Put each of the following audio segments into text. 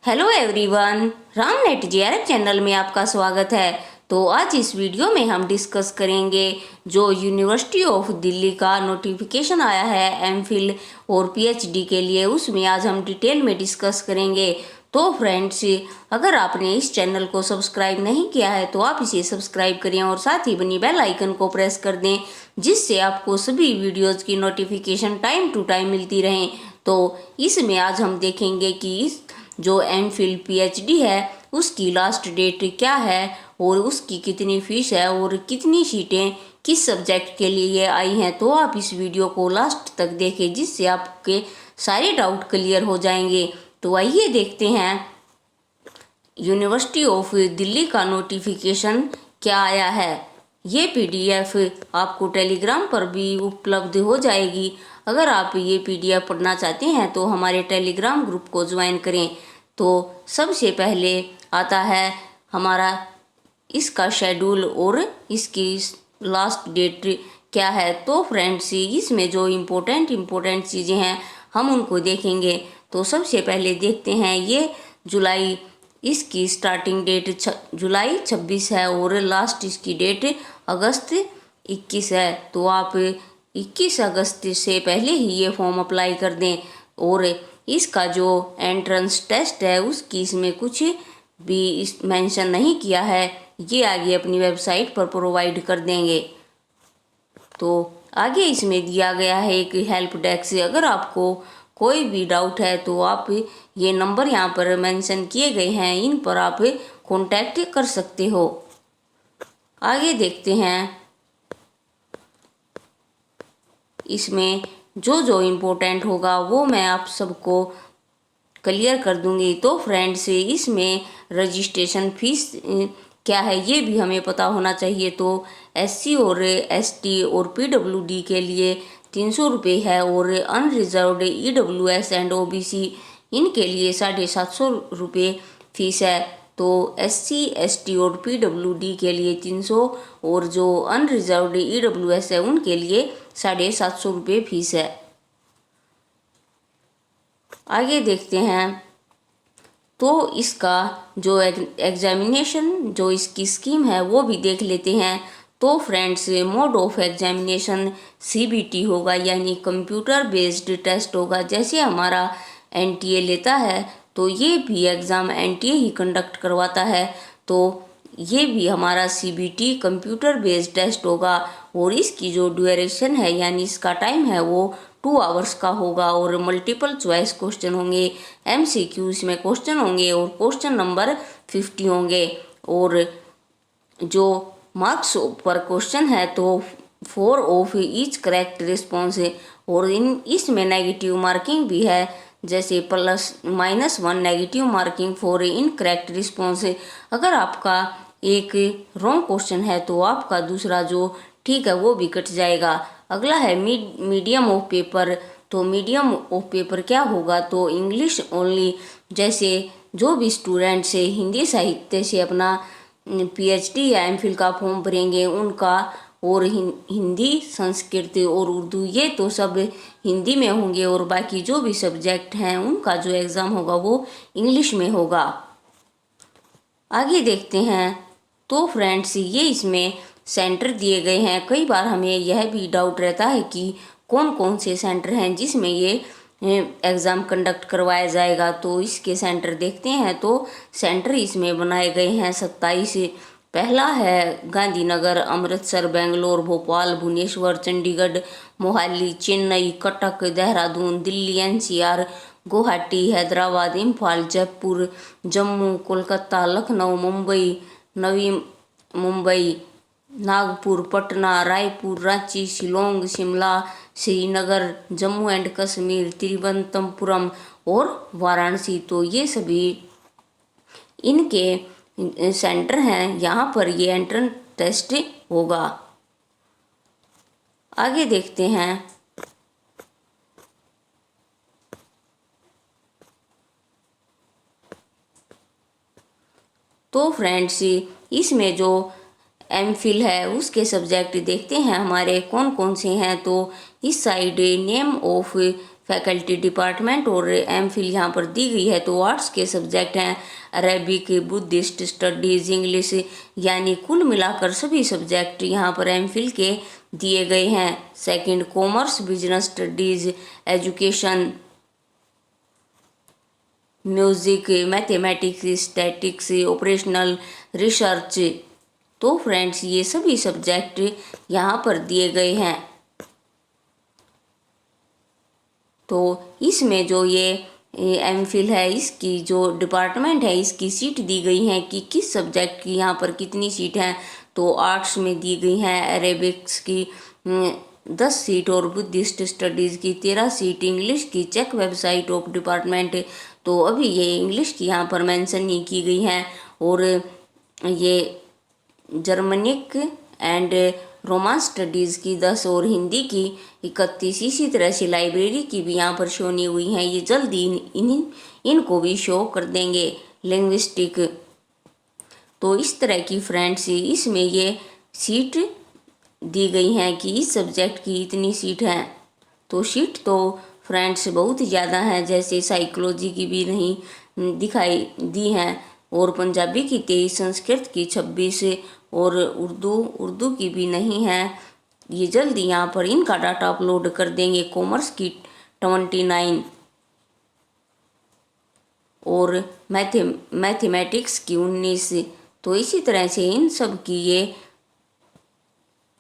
Hello everyone, रामनेट JRF channel में आपका स्वागत है। तो आज इस वीडियो में हम डिस्कस करेंगे जो यूनिवर्सिटी ऑफ दिल्ली का नोटिफिकेशन आया है एमफिल और पीएचडी के लिए, उसमें आज हम डिटेल में डिस्कस करेंगे। तो फ्रेंड्स, अगर आपने इस चैनल को सब्सक्राइब नहीं किया है तो आप इसे सब्सक्राइब करें और साथ ही बनी बेल आइकन को प्रेस कर दें, जिससे आपको सभी वीडियोज़ की नोटिफिकेशन टाइम टू टाइम मिलती रहें। तो इसमें आज हम देखेंगे कि इस जो एमफिल पीएचडी है उसकी लास्ट डेट क्या है और उसकी कितनी फीस है और कितनी सीटें किस सब्जेक्ट के लिए आई हैं। तो आप इस वीडियो को लास्ट तक देखें, जिससे आपके सारे डाउट क्लियर हो जाएंगे। तो आइए देखते हैं यूनिवर्सिटी ऑफ दिल्ली का नोटिफिकेशन क्या आया है। ये पीडीएफ आपको टेलीग्राम पर भी उपलब्ध हो जाएगी। अगर आप ये पीडीएफ पढ़ना चाहते हैं तो हमारे टेलीग्राम ग्रुप को ज्वाइन करें। तो सबसे पहले आता है हमारा इसका शेड्यूल और इसकी लास्ट डेट क्या है। तो फ्रेंड्स, इसमें जो इम्पोर्टेंट चीज़ें हैं हम उनको देखेंगे। तो सबसे पहले देखते हैं ये जुलाई, इसकी स्टार्टिंग डेट जुलाई 26 है और लास्ट इसकी डेट अगस्त 21 है। तो आप 21 अगस्त से पहले ही ये फॉर्म अप्लाई कर दें। और इसका जो एंट्रेंस टेस्ट है उसकी इसमें कुछ भी मेंशन नहीं किया है, ये आगे अपनी वेबसाइट पर प्रोवाइड कर देंगे। तो आगे इसमें दिया गया है एक हेल्प डेस्क। अगर आपको कोई भी डाउट है तो आप ये नंबर यहाँ पर मेंशन किए गए हैं, इन पर आप कांटेक्ट कर सकते हो। आगे देखते हैं इसमें जो इम्पोर्टेंट होगा वो मैं आप सबको क्लियर कर दूंगी। तो फ्रेंड्स, इसमें रजिस्ट्रेशन फीस क्या है ये भी हमें पता होना चाहिए। तो एससी और एसटी और पीडब्ल्यूडी के लिए 300 रुपये है और अनरिजर्व्ड ईडब्ल्यूएस एंड ओबीसी इनके लिए 750 रुपये फीस है। तो एससी एसटी और पीडब्ल्यूडी के लिए 300 और जो अनरिजर्व्ड ईडब्ल्यूएस है उनके लिए 750 रुपये फीस है। आगे देखते हैं तो इसका जो एग्जामिनेशन जो इसकी स्कीम है वो भी देख लेते हैं। तो friends, mode of examination CBT होगा, यानी कंप्यूटर बेस्ड टेस्ट होगा। जैसे हमारा एनटीए लेता है तो ये भी एग्ज़ाम एनटीए ही कंडक्ट करवाता है। तो ये भी हमारा सीबीटी कंप्यूटर बेस्ड टेस्ट होगा और इसकी जो ड्यूरेशन है यानी इसका टाइम है वो 2 आवर्स का होगा और मल्टीपल चॉइस क्वेश्चन होंगे, एमसीक्यू इसमें क्वेश्चन होंगे और क्वेश्चन नंबर 50 होंगे। और जो मार्क्स पर क्वेश्चन है तो 4 ऑफ ईच करेक्ट रिस्पॉन्स है और इसमें नेगेटिव मार्किंग भी है, जैसे +-1 negative marking for incorrect response. अगर आपका एक रॉन्ग क्वेश्चन है तो आपका दूसरा जो ठीक है वो भी कट जाएगा। अगला है मीडियम ऑफ पेपर। तो मीडियम ऑफ पेपर क्या होगा, तो इंग्लिश ओनली। जैसे जो भी स्टूडेंट से हिंदी साहित्य से अपना पीएचडी या एमफिल का फॉर्म भरेंगे उनका, और हिंदी संस्कृत और उर्दू ये तो सब हिंदी में होंगे और बाकी जो भी सब्जेक्ट हैं उनका जो एग्ज़ाम होगा वो इंग्लिश में होगा। आगे देखते हैं तो फ्रेंड्स, ये इसमें सेंटर दिए गए हैं। कई बार हमें यह भी डाउट रहता है कि कौन कौन से सेंटर हैं जिसमें ये एग्ज़ाम कंडक्ट करवाया जाएगा। तो इसके सेंटर देखते हैं। तो सेंटर इसमें बनाए गए हैं 27। पहला है गांधीनगर, अमृतसर, बेंगलोर, भोपाल, भुवनेश्वर, चंडीगढ़, मोहाली, चेन्नई, कटक, देहरादून, दिल्ली एनसीआर, गुवाहाटी, हैदराबाद, इम्फाल, जयपुर, जम्मू, कोलकाता, लखनऊ, मुंबई, नवी मुंबई, नागपुर, पटना, रायपुर, रांची, शिलोंग, शिमला, श्रीनगर, जम्मू एंड कश्मीर, तिरुवनंतपुरम और वाराणसी। तो ये सभी इनके सेंटर हैं, यहाँ पर ये एंट्रेंस टेस्ट होगा। आगे देखते हैं तो फ्रेंड्स, इसमें जो एमफिल है उसके सब्जेक्ट देखते हैं हमारे कौन कौन से हैं। तो इस side name of faculty department और एमफिल यहाँ पर दी गई है। तो आर्ट्स के सब्जेक्ट हैं अरेबिक, बुद्धिस्ट स्टडीज़, इंग्लिश, यानी कुल मिलाकर सभी सब्जेक्ट यहाँ पर एमफिल के दिए गए हैं। Second, commerce, business studies, education, music, mathematics, statics, operational research. तो फ्रेंड्स ये सभी सब्जेक्ट यहाँ पर दिए गए हैं। तो इसमें जो ये एमफिल है, इसकी जो डिपार्टमेंट है, इसकी सीट दी गई है कि किस सब्जेक्ट की यहाँ पर कितनी सीट हैं। तो आर्ट्स में दी गई हैं अरेबिक्स की 10 सीट और बुद्धिस्ट स्टडीज़ की 13 सीट। इंग्लिश की चेक वेबसाइट ऑफ डिपार्टमेंट, तो अभी ये इंग्लिश की यहाँ पर मेंशन नहीं की गई हैं। और ये जर्मनिक एंड रोमांस स्टडीज़ की 10 और हिंदी की 31। इसी तरह से लाइब्रेरी की भी यहाँ पर शो नहीं हुई हैं, ये जल्दी इनको भी शो कर देंगे। लिंग्विस्टिक, तो इस तरह की फ्रेंड्स इसमें ये सीट दी गई हैं कि इस सब्जेक्ट की इतनी सीट है। तो सीट तो फ्रेंड्स बहुत ज़्यादा हैं, जैसे साइकोलॉजी की भी नहीं दिखाई दी हैं, और पंजाबी की 23, संस्कृत की 26 और उर्दू की भी नहीं है। ये जल्दी यहाँ पर इनका डाटा अपलोड कर देंगे। कॉमर्स की 29 और मैथमेटिक्स की 19। तो इसी तरह से इन सब की ये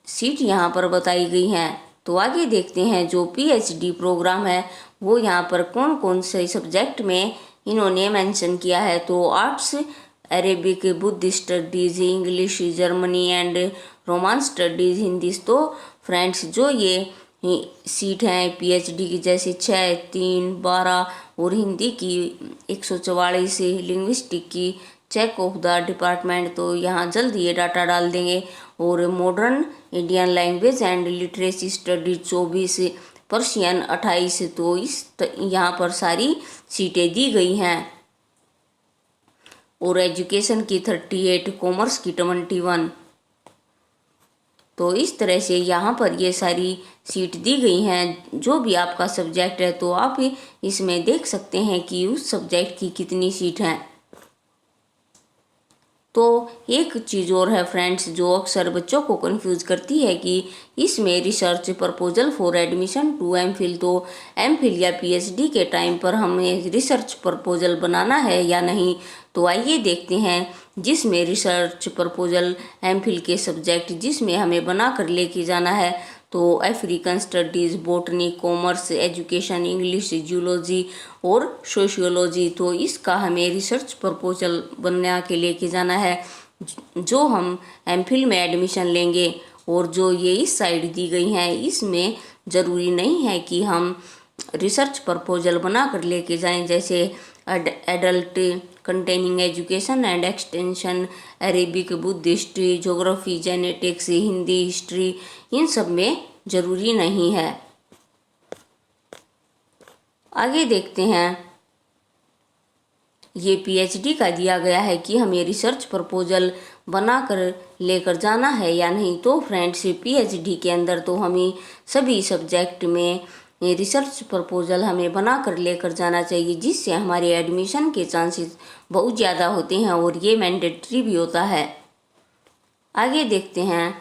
सीट यहाँ पर बताई गई हैं। तो आगे देखते हैं जो पीएचडी प्रोग्राम है वो यहाँ पर कौन कौन से सब्जेक्ट में इन्होंने मेंशन किया है। तो arts, Arabic, Buddhist studies, English, Germany and romance studies, Hindi. तो फ्रेंड्स जो ये सीट हैं पीएचडी की, जैसे 6, 3, 12 और हिंदी की 144, लिंग्विस्टिक की चेक ऑफ द डिपार्टमेंट, तो यहाँ जल्द ये डाटा डाल देंगे। और modern Indian language and literacy studies 24, Persian 28। तो यहाँ पर सारी सीटें दी गई हैं। और एजुकेशन की 38, कॉमर्स की 21। तो इस तरह से यहाँ पर ये सारी सीट दी गई हैं। जो भी आपका सब्जेक्ट है तो आप इसमें देख सकते हैं कि उस सब्जेक्ट की कितनी सीट हैं। तो एक चीज़ और है फ्रेंड्स जो अक्सर बच्चों को कंफ्यूज करती है कि इसमें research proposal for admission to MPhil, तो एमफिल या पीएचडी के टाइम पर हमें रिसर्च प्रपोजल बनाना है या नहीं। तो आइए देखते हैं जिसमें रिसर्च प्रपोजल एमफिल के सब्जेक्ट जिसमें हमें बना कर लेके जाना है। तो African studies, botany, commerce, education, English, zoology और सोशियोलॉजी। तो इसका हमें रिसर्च प्रपोजल बना के लेके जाना है जो हम एमफिल में एडमिशन लेंगे। और जो ये इस साइड दी गई हैं इसमें ज़रूरी नहीं है कि हम रिसर्च प्रपोजल बना कर लेके जाएं, जैसे adult continuing education and extension, Arabic, Buddhist, geography, genetics, Hindi, history, इन सब में ज़रूरी नहीं है। आगे देखते हैं ये पीएचडी का दिया गया है कि हमें रिसर्च प्रपोजल बना कर लेकर जाना है या नहीं। तो फ्रेंड्स पीएचडी के अंदर तो हमें सभी सब्जेक्ट में रिसर्च प्रपोजल हमें बना कर लेकर जाना चाहिए, जिससे हमारे एडमिशन के चांसेस बहुत ज़्यादा होते हैं और ये मैंडेटरी भी होता है। आगे देखते हैं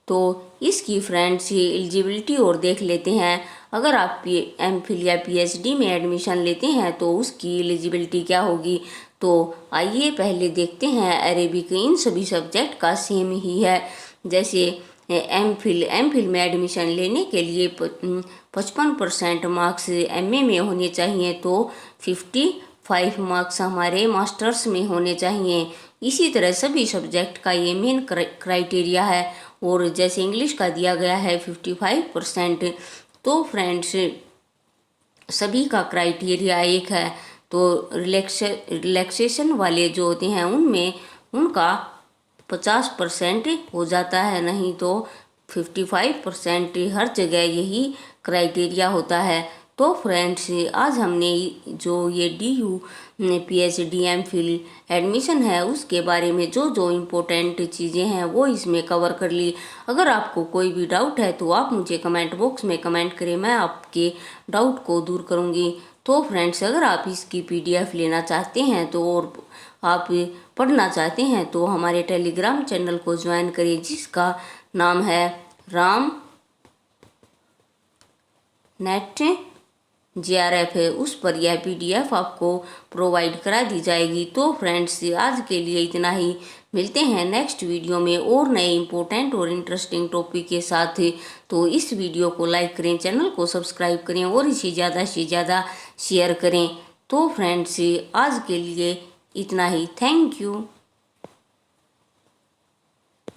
तो इसकी फ्रेंड्स एलिजिबिलिटी और देख लेते हैं। अगर आप एमफिल या पीएचडी में एडमिशन लेते हैं तो उसकी एलिजिबिलिटी क्या होगी। तो आइए पहले देखते हैं अरेबिक इन सभी सब्जेक्ट का सेम ही है। जैसे एमफिल में एडमिशन लेने के लिए 55% मार्क्स एमए में होने चाहिए, तो 55 मार्क्स हमारे मास्टर्स में होने चाहिए। इसी तरह सभी सब्जेक्ट का ये मेन क्राइटेरिया है। और जैसे इंग्लिश का दिया गया है 55%, तो फ्रेंड्स सभी का क्राइटेरिया एक है। तो रिलैक्सेशन वाले जो होते हैं उनमें उनका 50% हो जाता है, नहीं तो 55% हर जगह यही क्राइटेरिया होता है। तो फ्रेंड्स आज हमने जो ये DU PhD MPhil एडमिशन है उसके बारे में जो जो इम्पोर्टेंट चीज़ें हैं वो इसमें कवर कर ली। अगर आपको कोई भी डाउट है तो आप मुझे कमेंट बॉक्स में कमेंट करें, मैं आपके डाउट को दूर करूँगी। तो फ्रेंड्स अगर आप इसकी PDF लेना चाहते हैं तो और आप पढ़ना चाहते हैं तो हमारे टेलीग्राम चैनल को ज्वाइन करें जिसका नाम है राम नेट JRF है। उस पर यह PDF आपको प्रोवाइड करा दी जाएगी। तो फ्रेंड्स आज के लिए इतना ही, मिलते हैं नेक्स्ट वीडियो में और नए इम्पोर्टेंट और इंटरेस्टिंग टॉपिक के साथ। तो इस वीडियो को लाइक करें, चैनल को सब्सक्राइब करें और इसे ज़्यादा से ज़्यादा शेयर करें। तो फ्रेंड्स आज के लिए इतना ही, थैंक यू।